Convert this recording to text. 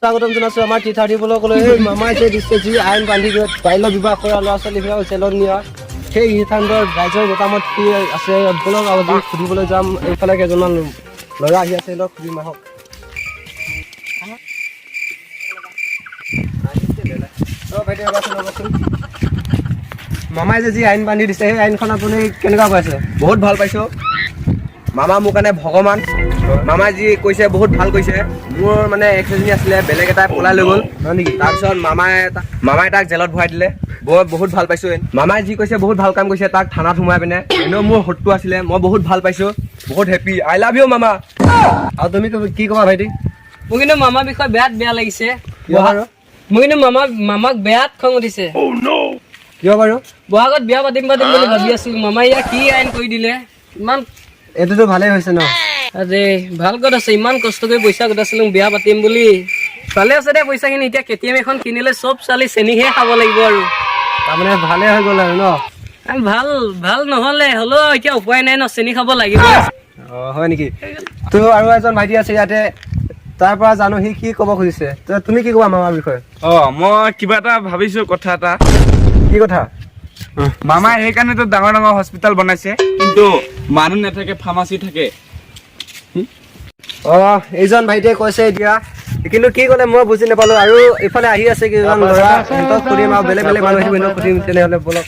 স্বাগতম জনাইছোঁ আমাৰ টি30 ব্লগলৈ। মামাই যে দিছে যি আইন বান্ধি গৈ বাল্য বিবাহ কৰা ল'ৰা ছোৱালীবিলাক জেলত নিয়া সেই সিদ্ধান্তৰ ৰাইজৰ মতামত কি আছে ব্লগ আজি সুধিবলৈ যাম। এইফালে কেইজনমান ল'ৰা আহি আছে, লগ সুধিম আহক। মামাই যে যি আইন বান্ধি দিছে সেই আইনখন আপুনি কেনেকুৱা পাইছে? বহুত ভাল পাইছোঁ। মামা মোৰ কাৰণে ভগৱান। মামাই যি কৈছে বহুত ভাল কৈছে। মোৰ মানে এক্সেজনী আছিলে, বেলেগ এটাই পলাই লৈ গ'ল হয় নেকি? তাৰপিছত মামাই তাক জেলত ভৰাই দিলে। মই বহুত ভাল পাইছোঁ। মামাই যি কৈছে বহুত ভাল কাম কৰিছে, তাক থানাত সোমাই পিনে। এনেও মোৰ শত্ৰু আছিলে, মই বহুত ভাল পাইছোঁ, বহুত হেপী। আই লাভ ইউ মামা। আৰু তুমি কি ক'বা ভাইটি? মোৰ কিন্তু মামাৰ বিষয়ে বেয়া লাগিছে। কিয় বাৰু? মোৰ কিন্তু মামাক বেয়াত খং উঠিছে। কিয় বাৰু? বহাগত বিয়া পাতিম বুলি ভাবি আছো, মামাই ইয়াৰ কি আইন কৰি দিলে। ইমান এইটোতো ভালেই হৈছে ন? আৰে ভাল ক'ত আছে, ইমান কষ্ট কৰি পইচা গোটাইছিলো বিয়া পাতিম বুলি। ভালে আছে দে পইচাখিনি, এতিয়া কেটিএম এখন কিনিলে চব ছোৱালী চেনিহে খাব লাগিব আৰু। তাৰমানে ভালেই হৈ গ'ল আৰু ন? ভাল নহ'লে হ'লেও এতিয়া উপায় নাই ন, চেনি খাব লাগিব। অঁ হয় নেকি? তো আৰু এজন ভাইটি আছে ইয়াতে, তাৰ পৰা জানো সি কি ক'ব খুজিছে। তুমি কি ক'বা মামাৰ বিষয়ে? মই কিবা এটা ভাবিছো, কথা এটা। কি কথা? মামাই সেইকাৰণেতো ডাঙৰ ডাঙৰ হস্পিটেল বনাইছে, কিন্তু মানুহ নাথাকে, ফাৰ্মাচী থাকে। অঁ এইজন ভাইটিয়ে কৈছে এতিয়া, কিন্তু কি ক'লে মই বুজি নাপালোঁ। আৰু ইফালে আহি আছে কেইজন ল'ৰা, সিহঁতক সুধিম আৰু বেলেগ বেলেগ মানুহ আহিব, সিহঁতক সুধিম। তেনেহ'লে বলক।